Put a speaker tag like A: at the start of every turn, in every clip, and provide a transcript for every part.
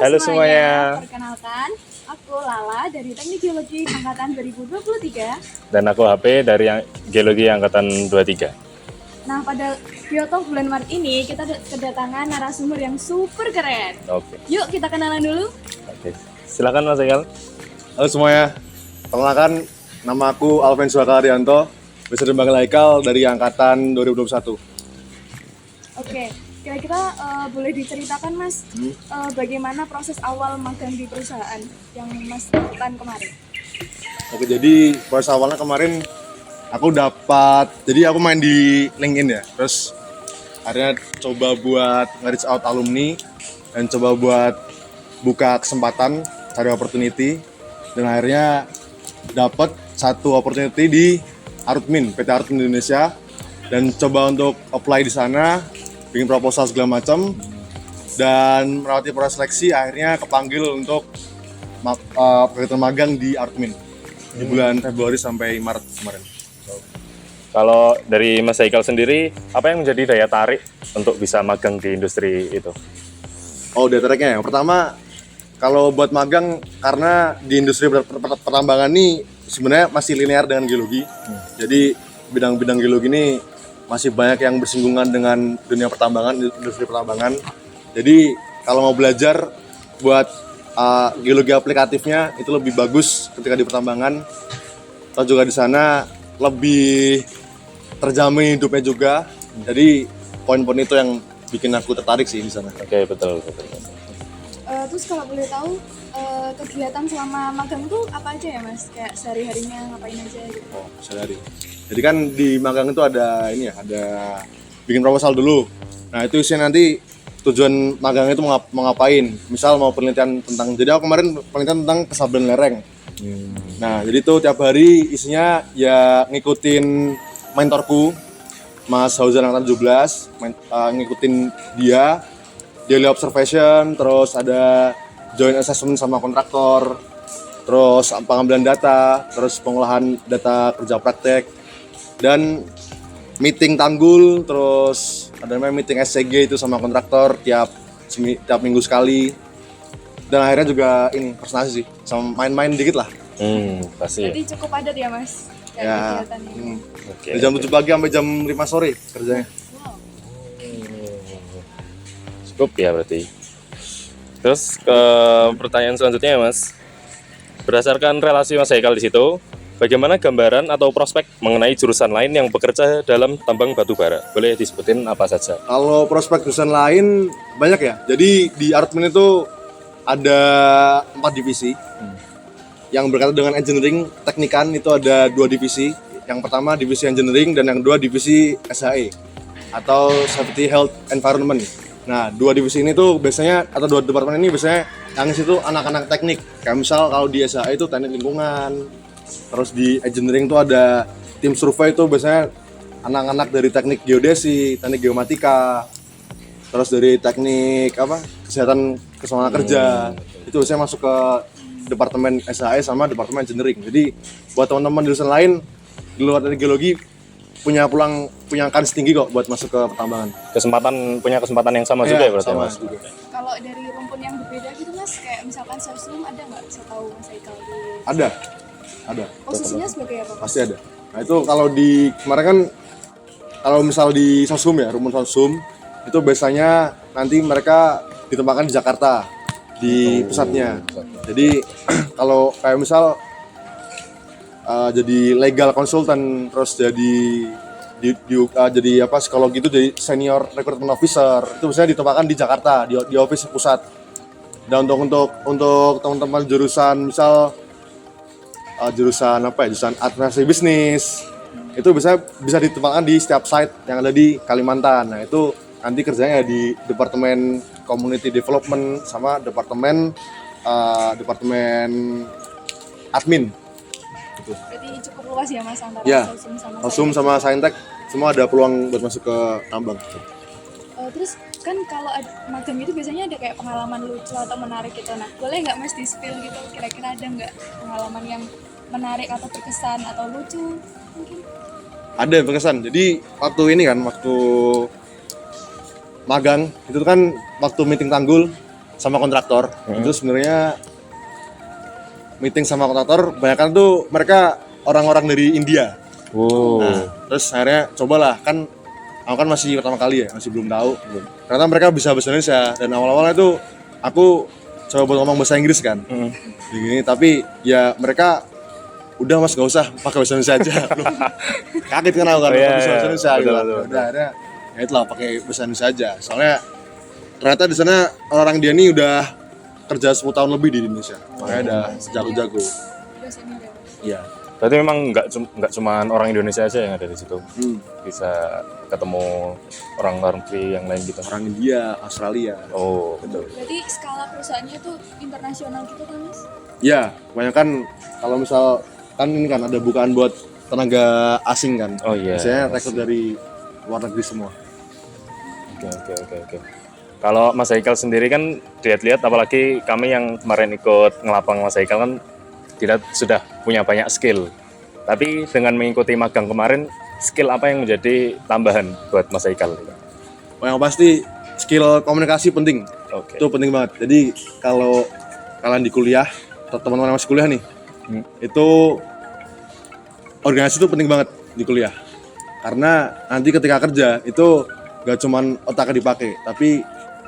A: Halo semuanya.
B: Perkenalkan, aku Lala dari Teknik Geologi Angkatan 2023.
A: Dan aku HP dari Geologi Angkatan 23.
B: Nah, pada Biotalk bulan Maret ini kita kedatangan narasumber yang super keren.
A: Oke.
B: Yuk kita kenalan dulu.
A: Oke. Silakan Mas Ekal.
C: Halo semuanya, perkenalkan nama aku Alvin Suhakaryanto, bisa dipanggil Haikal dari Angkatan 2021.
B: Oke, kira-kira boleh diceritakan Mas bagaimana proses awal magang di perusahaan yang Mas lakukan kemarin?
C: Oke, jadi proses awalnya kemarin aku aku main di LinkedIn ya, terus akhirnya coba buat nge-reach out alumni dan coba buat buka kesempatan, cari opportunity, dan akhirnya dapat satu opportunity di Arutmin, PT Arutmin Indonesia, dan coba untuk apply di sana, bikin proposal segala macam, dan melewati proses seleksi, akhirnya kepanggil untuk kegiatan magang di Arutmin di bulan Februari sampai Maret kemarin.
A: Kalau dari Mas Ekal sendiri, apa yang menjadi daya tarik untuk bisa magang di industri itu?
C: Oh, daya tariknya yang pertama, kalau buat magang, karena di industri pertambangan ini sebenarnya masih linear dengan geologi. Jadi bidang-bidang geologi ini masih banyak yang bersinggungan dengan dunia pertambangan, industri pertambangan. Jadi kalau mau belajar buat geologi aplikatifnya itu lebih bagus ketika di pertambangan. Atau juga di sana lebih terjamin hidupnya juga. Jadi poin-poin itu yang bikin aku tertarik sih di sana.
A: Oke, betul.
B: Terus kalau boleh tahu kegiatan selama magang tuh apa aja ya Mas? Kayak sehari-harinya ngapain aja gitu?
C: Oh, sehari. Jadi kan di magang itu ada ada bikin proposal dulu. Nah, itu isinya nanti tujuan magang itu mau ngapain. Misal mau penelitian tentang, jadi aku kemarin penelitian tentang kesabaran lereng. Nah, jadi itu tiap hari isinya ya ngikutin mentorku, Mas Hauzan Angkatan 17, ngikutin dia, daily observation, terus ada joint assessment sama kontraktor, terus pengambilan data, terus pengolahan data kerja praktek, dan meeting tanggul, terus ada namanya meeting SCG itu sama kontraktor tiap minggu sekali. Dan akhirnya juga ini presentasi sih, sama main-main dikit lah.
A: Pasti.
B: Jadi cukup padat ya Mas? Kayak
C: Ya,
B: kegiatannya.
A: Oke.
C: dari jam 7 pagi sampai jam 5 sore kerjanya.
B: Wow.
A: Cukup ya berarti. Terus ke pertanyaan selanjutnya ya Mas. Berdasarkan relasi Mas Ekal di situ, bagaimana gambaran atau prospek mengenai jurusan lain yang bekerja dalam tambang batu bara? Boleh disebutin apa saja?
C: Kalau prospek jurusan lain banyak ya. Jadi di Arutmin itu ada 4 divisi. Yang berkaitan dengan engineering, teknikan itu ada 2 divisi. Yang pertama divisi engineering dan yang kedua divisi SHE atau Safety Health Environment. Nah, 2 divisi ini tuh biasanya, atau 2 departemen ini biasanya yang di situ anak-anak teknik. Kayak misal kalau di SHE itu teknik lingkungan. Terus di engineering tuh ada tim survei, itu biasanya anak-anak dari teknik geodesi, teknik geomatika. Terus dari teknik kesehatan keselamatan kerja. Itu biasanya masuk ke departemen SHE sama departemen engineering. Jadi buat teman-teman jurusan lain di luar dari geologi punya kans tinggi kok buat masuk ke pertambangan.
A: Punya kesempatan yang sama juga ya berarti
C: sama
A: Mas?
C: juga.
B: Kalau dari rumpun yang berbeda gitu Mas, kayak misalkan sosum ada nggak? Bisa tahu Mas Haikal di
C: Ada.
B: posisinya sebagai apa?
C: Pasti ada. Nah, itu kalau di kemarin kan, kalau misal di sosum ya, rumpun sosum itu biasanya nanti mereka ditempatkan di Jakarta, di pusatnya. Jadi kalau kayak misal jadi legal konsultan, terus jadi psikologi itu jadi senior recruitment officer, itu biasanya ditempatkan di Jakarta, di office pusat. Dan untuk teman-teman jurusan misal jurusan administrasi bisnis, itu bisa ditempatkan di setiap site yang ada di Kalimantan. Nah, itu nanti kerjanya di departemen community development sama departemen admin.
B: Berarti cukup luas ya Mas antara
C: Ya,
B: sosum sama
C: Sosum
B: saintek.
C: sama Saintek semua ada peluang buat masuk ke tambang.
B: Terus kan kalau magang itu biasanya ada kayak pengalaman lucu atau menarik gitu. Nah, boleh nggak Mas di-spill gitu? Kira-kira ada nggak pengalaman yang menarik atau berkesan atau lucu mungkin?
C: Ada yang berkesan. Jadi waktu magang itu kan waktu meeting tanggul sama kontraktor. Itu sebenarnya meeting sama kontraktor, kebanyakan tuh mereka orang-orang dari India. Nah, terus akhirnya cobalah, kan aku kan masih pertama kali ya, masih belum tahu. Ternyata mereka bisa bahasa Indonesia, dan awal-awalnya tuh aku coba buat ngomong bahasa Inggris kan. Gini, tapi ya mereka udah mas gak usah pakai bahasa Indonesia aja. Kaget kan aku kan pakai bahasa Indonesia gitu. Udah akhirnya ya itulah pakai bahasa Indonesia aja. Soalnya ternyata di sana orang dia nih udah kerja 10 tahun lebih di Indonesia. Makanya udah jago-jago.
B: Udah senior ya Mas.
C: Iya.
A: Berarti memang nggak cuma orang Indonesia aja yang ada di situ. Bisa ketemu orang luar negeri yang lain gitu.
C: Orang India, Australia.
A: Oh, betul.
B: Berarti skala perusahaannya tuh internasional gitu kan Mas?
C: Iya, kebanyakan kalau misal kan ini kan ada bukaan buat tenaga asing kan.
A: Oh iya.
C: Biasanya rekrut dari luar negeri semua.
A: Oke. Kalau Mas Haikal sendiri kan lihat-lihat, apalagi kami yang kemarin ikut ngelapang Mas Haikal kan kita sudah punya banyak skill. Tapi dengan mengikuti magang kemarin, skill apa yang menjadi tambahan buat Mas Haikal?
C: Yang pasti skill komunikasi penting.
A: Oke.
C: Itu penting banget. Jadi kalau kalian di kuliah, atau teman-teman yang masih kuliah nih, itu organisasi itu penting banget di kuliah. Karena nanti ketika kerja itu gak cuman otaknya dipakai, tapi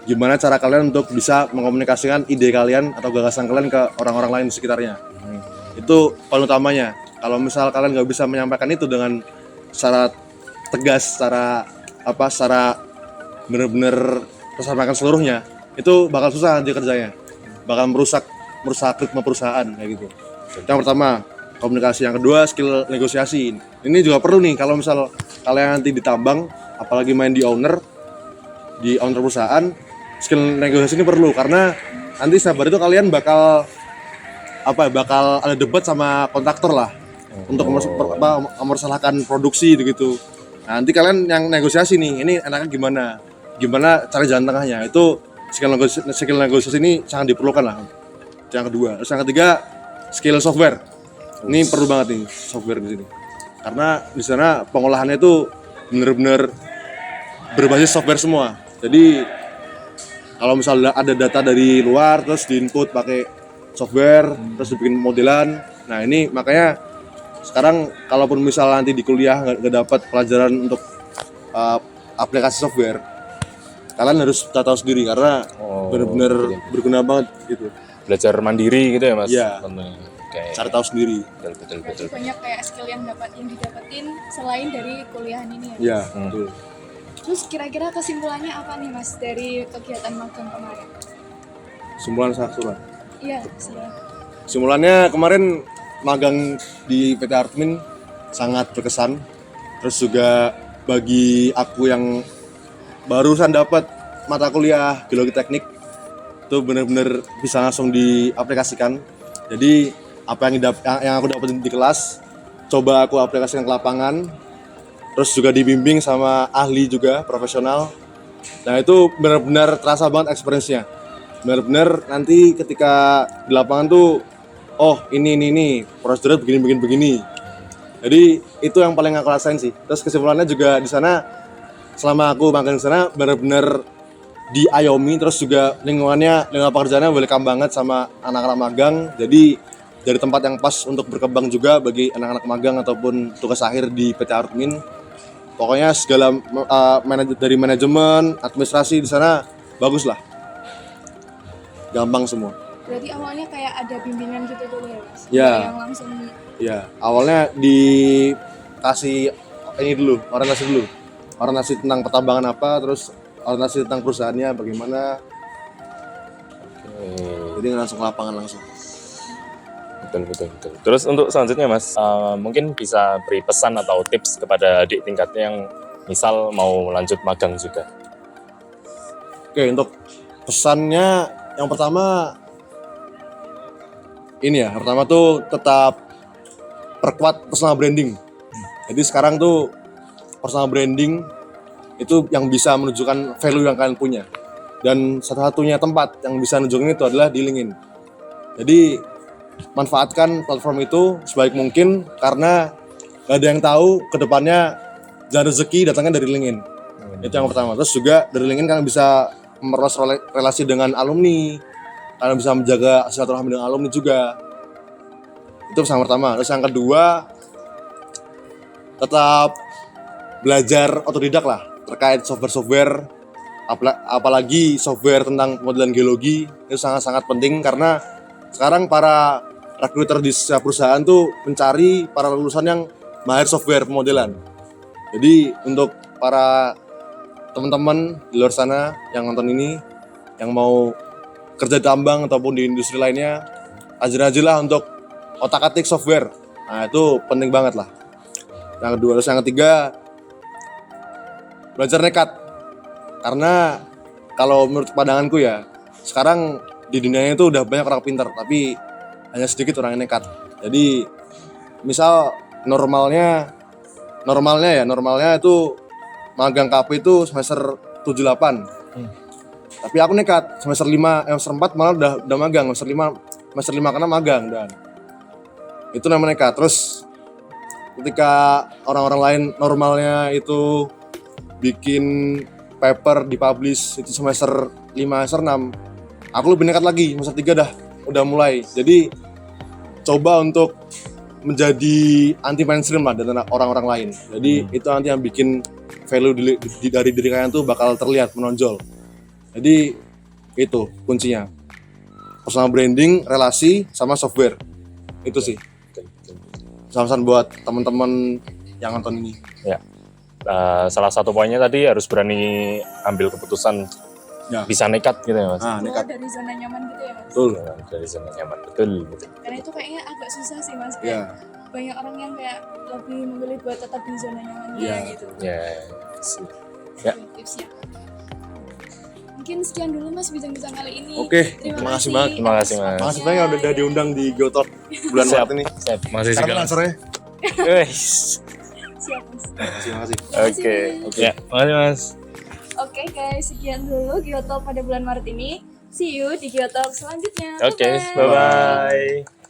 C: gimana cara kalian untuk bisa mengkomunikasikan ide kalian atau gagasan kalian ke orang-orang lain di sekitarnya. Itu paling utamanya. Kalau misal kalian nggak bisa menyampaikan itu dengan secara tegas, secara benar-benar tersampaikan seluruhnya, itu bakal susah nanti kerjanya, bakal merusak ritme perusahaan kayak gitu. Yang pertama komunikasi, yang kedua skill negosiasi. Ini juga perlu nih kalau misal kalian nanti ditambang, apalagi main di owner perusahaan, skill negosiasi ini perlu, karena nanti sabar itu kalian bakal ada debat sama kontraktor lah untuk mempersalahkan produksi gitu. Nah, nanti kalian yang negosiasi nih, ini enaknya gimana cara jalan tengahnya. Itu skill negosiasi ini sangat diperlukan lah. Yang kedua, terus yang ketiga skill software. Ini perlu banget nih software di sini, karena di sana pengolahannya itu benar-benar berbasis software semua. Jadi kalau misalnya ada data dari luar terus diinput pakai software, terus dibikin modelan. Nah ini makanya sekarang kalaupun misal nanti di kuliah nggak dapat pelajaran untuk aplikasi software, kalian harus tahu sendiri karena benar-benar berguna banget gitu.
A: Belajar mandiri gitu ya Mas?
C: Iya.
A: Cari
C: tahu sendiri.
A: Betul.
B: Berarti banyak kayak skill yang didapetin selain dari kuliahan ini ya Mas?
C: Iya, betul.
B: Terus kira-kira kesimpulannya apa nih Mas dari kegiatan magang kemarin?
C: Kesimpulan Saksuran.
B: Iya, silakan.
C: Kesimpulannya kemarin magang di PT Artmin sangat berkesan. Terus juga bagi aku yang barusan dapat mata kuliah geologi teknik, itu benar-benar bisa langsung diaplikasikan. Jadi apa yang aku dapetin di kelas, coba aku aplikasikan ke lapangan. Terus juga dibimbing sama ahli juga, profesional. Nah itu benar-benar terasa banget experience-nya. Benar-benar nanti ketika di lapangan tuh, oh ini prosedurnya begini. Jadi itu yang paling aku rasain sih. Terus kesimpulannya juga di sana, selama aku magang di sana benar-benar diayomi, terus juga lingkungan pekerjaannya welcome banget sama anak-anak magang. Jadi dari tempat yang pas untuk berkembang juga bagi anak-anak magang ataupun tugas akhir di PT Artmin. Pokoknya segala dari manajemen, administrasi di sana bagus lah. Gampang semua.
B: Berarti awalnya kayak ada bimbingan gitu dulu ya Mas?
C: Iya.
B: Yang langsung
C: Ya, awalnya dikasih orientasi tentang pertambangan apa, terus orientasi tentang perusahaannya bagaimana. Jadi langsung ke lapangan langsung.
A: Betul. Terus untuk selanjutnya Mas, mungkin bisa beri pesan atau tips kepada adik tingkatnya yang misal mau lanjut magang juga.
C: Oke, untuk pesannya yang pertama tuh tetap perkuat personal branding. Jadi sekarang tuh personal branding itu yang bisa menunjukkan value yang kalian punya. Dan satu-satunya tempat yang bisa menunjukkan itu adalah di LinkedIn. Jadi manfaatkan platform itu sebaik mungkin, karena gak ada yang tahu ke depannya jalan rezeki datangnya dari LinkedIn. Itu yang pertama. Terus juga dari LinkedIn kalian bisa memperluas relasi dengan alumni, kalian bisa menjaga silaturahmi dengan alumni juga. Itu yang pertama. Terus yang kedua, tetap belajar otodidak lah terkait software-software, apalagi software tentang pemodelan geologi. Itu sangat-sangat penting karena sekarang para recruiter di setiap perusahaan tuh mencari para lulusan yang mahir software pemodelan. Jadi untuk para teman-teman di luar sana yang nonton ini, yang mau kerja di tambang ataupun di industri lainnya, rajin-rajinlah untuk otak-atik software. Nah itu penting banget lah. Yang kedua, terus yang ketiga, belajar nekat. Karena kalau menurut pandanganku ya, sekarang di dunia itu udah banyak orang pintar, tapi hanya sedikit orang yang nekat. Jadi misal normalnya itu magang KP itu semester 7-8. Tapi aku nekat semester 4 malah udah magang, semester 5 karena magang dan itu namanya nekat. Terus ketika orang-orang lain normalnya itu bikin paper dipublish itu semester 5, semester 6, aku lebih nekat lagi, semester 3 udah mulai. Jadi coba untuk menjadi anti mainstream lah dengan orang-orang lain. Jadi itu nanti yang bikin value dari diri kalian tuh bakal terlihat, menonjol. Jadi itu kuncinya. Personal branding, relasi, sama software. Itu sih. Pesan buat teman-teman yang nonton ini.
A: Ya. Salah satu poinnya tadi harus berani ambil keputusan,
C: Ya.
A: bisa nekat gitu ya Mas.
C: Nah,
B: Keluar
C: nekat.
B: dari zona nyaman gitu ya Mas.
C: Betul.
A: Dari zona nyaman, betul.
B: Karena itu kayaknya agak susah sih Mas.
C: Ya.
B: Kayak banyak orang yang kayak lebih memilih buat tetap di zona nyamannya
C: Iya.
B: gitu.
A: Ya, sih. Ya.
B: Oke, tipsnya. Mungkin sekian dulu Mas bincang-bincang kali ini.
C: Oke,
B: Terima
C: makasih banget.
A: Terima kasih, Mas.
C: Makasih banyak udah diundang di Geotalk bulan
A: Siap.
C: Maret ini.
A: Siap. Masih
C: Sekarang
A: segala.
C: answernya.
A: Wes.
B: Siap Mas.
C: Makasih.
A: Oke. Ya, makasih Mas.
B: Oke guys, sekian dulu Geotalk pada bulan Maret ini. See you di Geotalk selanjutnya.
A: Oke,
B: Bye-bye.
A: bye-bye.